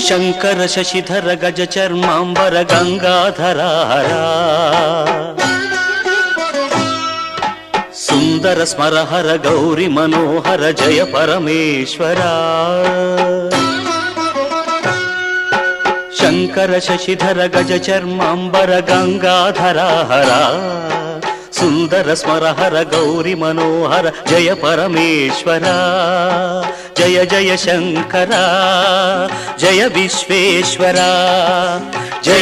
ಶಂಕರ ಶಶಿಧರ ಗಜ ಚರ್ಮಾಂಬರ ಗಂಗಾಧರ ಹರ ಸುಂದರ ಸ್ಮರಹರ ಗೌರಿ ಮನೋಹರ ಜಯ ಪರಮೇಶ್ವರ ಶಂಕರ ಶಶಿಧರ ಗಜ ಚರ್ಮಾಂಬರ ಗಂಗಾಧರ ಹರ ಸುಂದರ ಸ್ಮರಹರ ಗೌರಿ ಮನೋಹರ ಜಯ ಪರಮೇಶ್ವರ ಜಯ ಜಯ ಶಂಕರ ಜಯ ವಿಶ್ವೇಶ್ವರ ಜಯ